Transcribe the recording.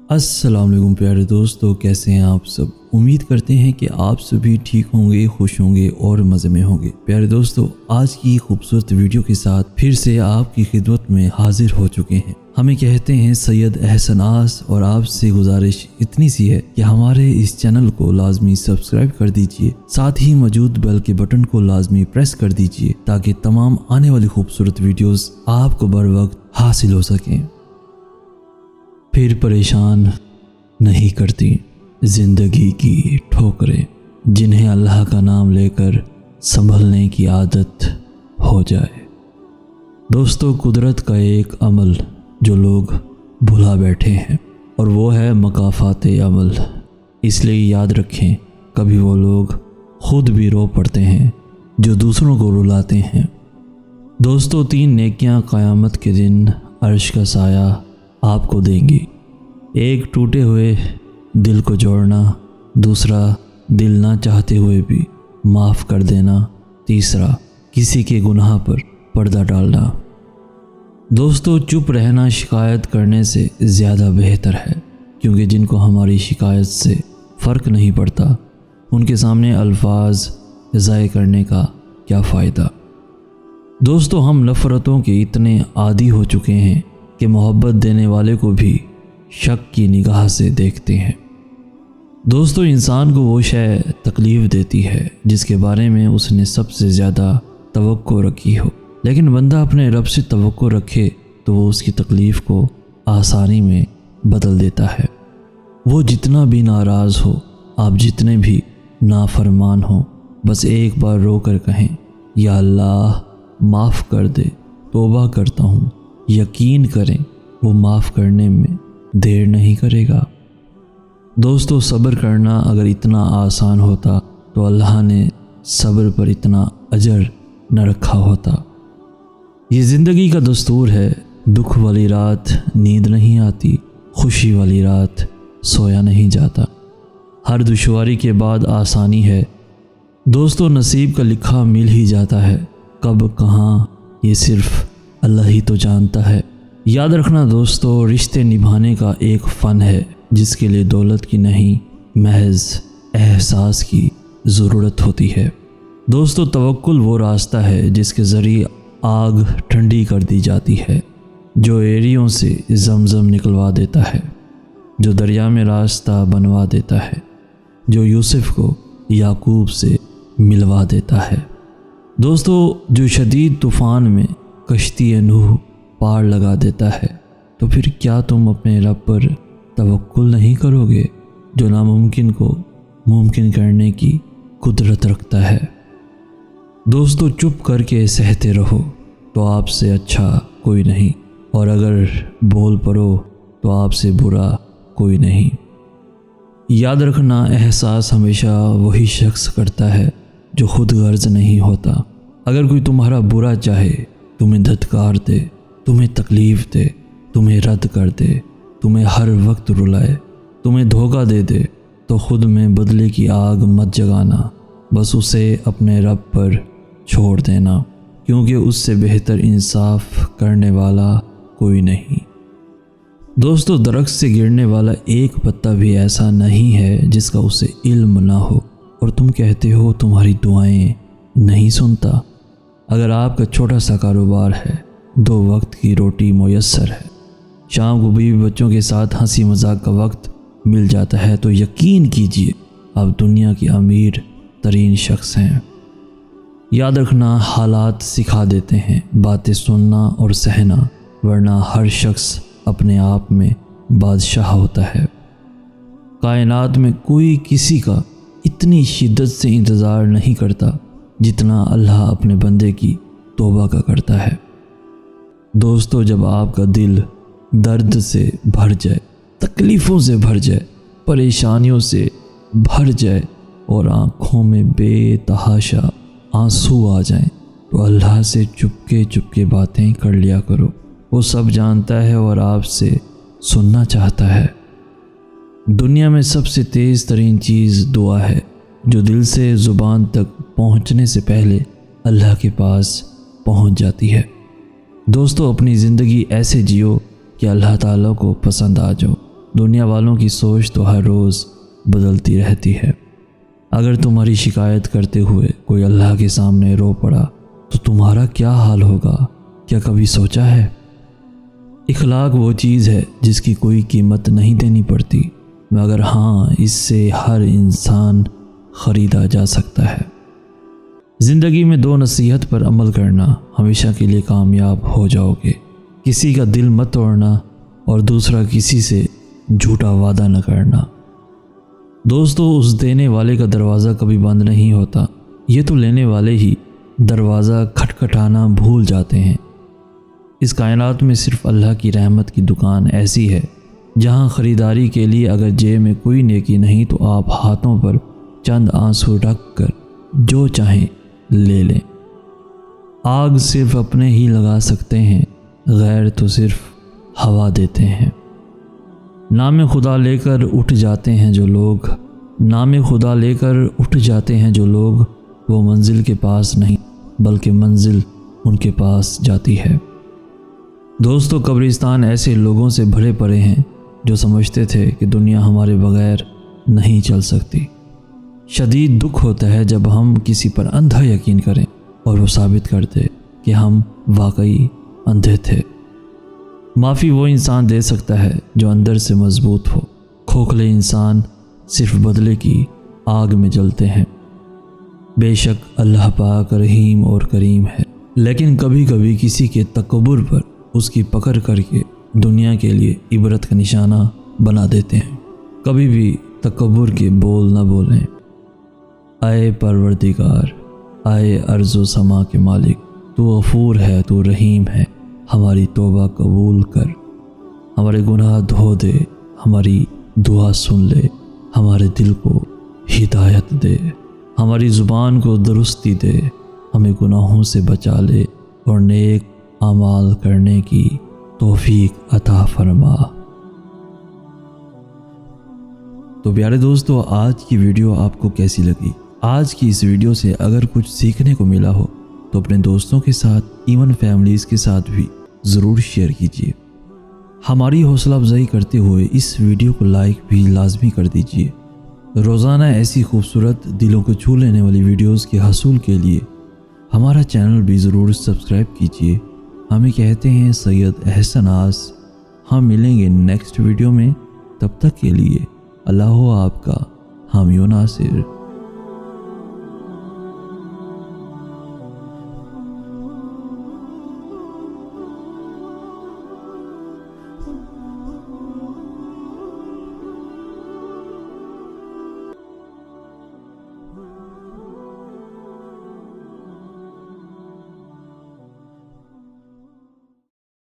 السلام علیکم پیارے دوستو، کیسے ہیں آپ سب؟ امید کرتے ہیں کہ آپ سبھی ٹھیک ہوں گے، خوش ہوں گے اور مزے میں ہوں گے۔ پیارے دوستو، آج کی خوبصورت ویڈیو کے ساتھ پھر سے آپ کی خدمت میں حاضر ہو چکے ہیں۔ ہمیں کہتے ہیں سید احسن آس، اور آپ سے گزارش اتنی سی ہے کہ ہمارے اس چینل کو لازمی سبسکرائب کر دیجئے، ساتھ ہی موجود بیل کے بٹن کو لازمی پریس کر دیجئے تاکہ تمام آنے والی خوبصورت ویڈیوز آپ کو بر وقت حاصل ہو سکیں۔ پھر پریشان نہیں کرتی زندگی کی ٹھوکریں، جنہیں اللہ کا نام لے کر سنبھلنے کی عادت ہو جائے۔ دوستو، قدرت کا ایک عمل جو لوگ بھلا بیٹھے ہیں، اور وہ ہے مکافات عمل۔ اس لیے یاد رکھیں، کبھی وہ لوگ خود بھی رو پڑتے ہیں جو دوسروں کو رلاتے ہیں۔ دوستو، 3 نیکیاں قیامت کے دن عرش کا سایہ آپ کو دیں گی۔ ایک، ٹوٹے ہوئے دل کو جوڑنا۔ دوسرا، دل نہ چاہتے ہوئے بھی معاف کر دینا۔ تیسرا، کسی کے گناہ پر پردہ ڈالنا۔ دوستو، چپ رہنا شکایت کرنے سے زیادہ بہتر ہے، کیونکہ جن کو ہماری شکایت سے فرق نہیں پڑتا، ان کے سامنے الفاظ ضائع کرنے کا کیا فائدہ۔ دوستو، ہم نفرتوں کے اتنے عادی ہو چکے ہیں کہ محبت دینے والے کو بھی شک کی نگاہ سے دیکھتے ہیں۔ دوستو، انسان کو وہ شے تکلیف دیتی ہے جس کے بارے میں اس نے سب سے زیادہ توقع رکھی ہو، لیکن بندہ اپنے رب سے توقع رکھے تو وہ اس کی تکلیف کو آسانی میں بدل دیتا ہے۔ وہ جتنا بھی ناراض ہو، آپ جتنے بھی نافرمان ہوں، بس ایک بار رو کر کہیں، یا اللہ معاف کر دے، توبہ کرتا ہوں۔ یقین کریں، وہ معاف کرنے میں دیر نہیں کرے گا۔ دوستو، صبر کرنا اگر اتنا آسان ہوتا تو اللہ نے صبر پر اتنا اجر نہ رکھا ہوتا۔ یہ زندگی کا دستور ہے، دکھ والی رات نیند نہیں آتی، خوشی والی رات سویا نہیں جاتا۔ ہر دشواری کے بعد آسانی ہے۔ دوستو، نصیب کا لکھا مل ہی جاتا ہے، کب کہاں یہ صرف اللہ ہی تو جانتا ہے۔ یاد رکھنا دوستو، رشتے نبھانے کا ایک فن ہے جس کے لیے دولت کی نہیں، محض احساس کی ضرورت ہوتی ہے۔ دوستو، توکل وہ راستہ ہے جس کے ذریعے آگ ٹھنڈی کر دی جاتی ہے، جو ایریوں سے زمزم نکلوا دیتا ہے، جو دریا میں راستہ بنوا دیتا ہے، جو یوسف کو یعقوب سے ملوا دیتا ہے۔ دوستو، جو شدید طوفان میں کشتی نوح پار لگا دیتا ہے، تو پھر کیا تم اپنے رب پر توکل نہیں کرو گے، جو ناممکن کو ممکن کرنے کی قدرت رکھتا ہے۔ دوستو، چپ کر کے سہتے رہو تو آپ سے اچھا کوئی نہیں، اور اگر بول پڑو تو آپ سے برا کوئی نہیں۔ یاد رکھنا، احساس ہمیشہ وہی شخص کرتا ہے جو خود غرض نہیں ہوتا۔ اگر کوئی تمہارا برا چاہے، تمہیں دھتکار دے، تمہیں تکلیف دے، تمہیں رد کر دے، تمہیں ہر وقت رلائے، تمہیں دھوکہ دے دے، تو خود میں بدلے کی آگ مت جگانا، بس اسے اپنے رب پر چھوڑ دینا، کیونکہ اس سے بہتر انصاف کرنے والا کوئی نہیں۔ دوستو، درخت سے گرنے والا ایک پتا بھی ایسا نہیں ہے جس کا اسے علم نہ ہو، اور تم کہتے ہو تمہاری دعائیں نہیں سنتا۔ اگر آپ کا چھوٹا سا کاروبار ہے، 2 وقت کی روٹی میسر ہے، شام کو بیوی بچوں کے ساتھ ہنسی مذاق کا وقت مل جاتا ہے، تو یقین کیجئے آپ دنیا کی امیر ترین شخص ہیں۔ یاد رکھنا، حالات سکھا دیتے ہیں باتیں سننا اور سہنا، ورنہ ہر شخص اپنے آپ میں بادشاہ ہوتا ہے۔ کائنات میں کوئی کسی کا اتنی شدت سے انتظار نہیں کرتا جتنا اللہ اپنے بندے کی توبہ کا کرتا ہے۔ دوستو، جب آپ کا دل درد سے بھر جائے، تکلیفوں سے بھر جائے، پریشانیوں سے بھر جائے، اور آنکھوں میں بے تحاشا آنسو آ جائیں، تو اللہ سے چپکے باتیں کر لیا کرو۔ وہ سب جانتا ہے اور آپ سے سننا چاہتا ہے۔ دنیا میں سب سے تیز ترین چیز دعا ہے، جو دل سے زبان تک پہنچنے سے پہلے اللہ کے پاس پہنچ جاتی ہے۔ دوستو، اپنی زندگی ایسے جیو کہ اللہ تعالیٰ کو پسند آ جاؤ، دنیا والوں کی سوچ تو ہر روز بدلتی رہتی ہے۔ اگر تمہاری شکایت کرتے ہوئے کوئی اللہ کے سامنے رو پڑا تو تمہارا کیا حال ہوگا؟ کیا کبھی سوچا ہے؟ اخلاق وہ چیز ہے جس کی کوئی قیمت نہیں دینی پڑتی، مگر ہاں اس سے ہر انسان خریدا جا سکتا ہے۔ زندگی میں 2 نصیحت پر عمل کرنا ہمیشہ کے لیے کامیاب ہو جاؤ گے۔ کسی کا دل مت توڑنا اور دوسرا کسی سے جھوٹا وعدہ نہ کرنا۔ دوستو، اس دینے والے کا دروازہ کبھی بند نہیں ہوتا، یہ تو لینے والے ہی دروازہ کھٹکھٹانا بھول جاتے ہیں۔ اس کائنات میں صرف اللہ کی رحمت کی دکان ایسی ہے جہاں خریداری کے لیے اگر جیب میں کوئی نیکی نہیں تو آپ ہاتھوں پر چند آنسو رکھ کر جو چاہیں لے لیں۔ آگ صرف اپنے ہی لگا سکتے ہیں، غیر تو صرف ہوا دیتے ہیں۔ نام خدا لے کر اٹھ جاتے ہیں جو لوگ، نام خدا لے کر اٹھ جاتے ہیں جو لوگ، وہ منزل کے پاس نہیں بلکہ منزل ان کے پاس جاتی ہے۔ دوستو، قبرستان ایسے لوگوں سے بھرے پڑے ہیں جو سمجھتے تھے کہ دنیا ہمارے بغیر نہیں چل سکتی۔ شدید دکھ ہوتا ہے جب ہم کسی پر اندھا یقین کریں اور وہ ثابت کر دے کہ ہم واقعی اندھے تھے۔ معافی وہ انسان دے سکتا ہے جو اندر سے مضبوط ہو، کھوکھلے انسان صرف بدلے کی آگ میں جلتے ہیں۔ بے شک اللہ پاک رحیم اور کریم ہے، لیکن کبھی کبھی کسی کے تکبر پر اس کی پکڑ کر کے دنیا کے لیے عبرت کا نشانہ بنا دیتے ہیں۔ کبھی بھی تکبر کے بول نہ بولیں۔ اے پروردگار، اے ارض و سما کے مالک، تو غفور ہے، تو رحیم ہے، ہماری توبہ قبول کر، ہمارے گناہ دھو دے، ہماری دعا سن لے، ہمارے دل کو ہدایت دے، ہماری زبان کو درستی دے، ہمیں گناہوں سے بچا لے اور نیک اعمال کرنے کی توفیق عطا فرما۔ تو پیارے دوستو، آج کی ویڈیو آپ کو کیسی لگی؟ آج کی اس ویڈیو سے اگر کچھ سیکھنے کو ملا ہو تو اپنے دوستوں کے ساتھ، ایون فیملیز کے ساتھ بھی ضرور شیئر کیجیے۔ ہماری حوصلہ افزائی کرتے ہوئے اس ویڈیو کو لائک بھی لازمی کر دیجیے۔ روزانہ ایسی خوبصورت دلوں کو چھو لینے والی ویڈیوز کے حصول کے لیے ہمارا چینل بھی ضرور سبسکرائب کیجیے۔ ہمیں کہتے ہیں سید احسن آس۔ ہم ملیں گے نیکسٹ ویڈیو میں، تب تک کے لیے اللہ ہو آپ کا حامی و ناصر۔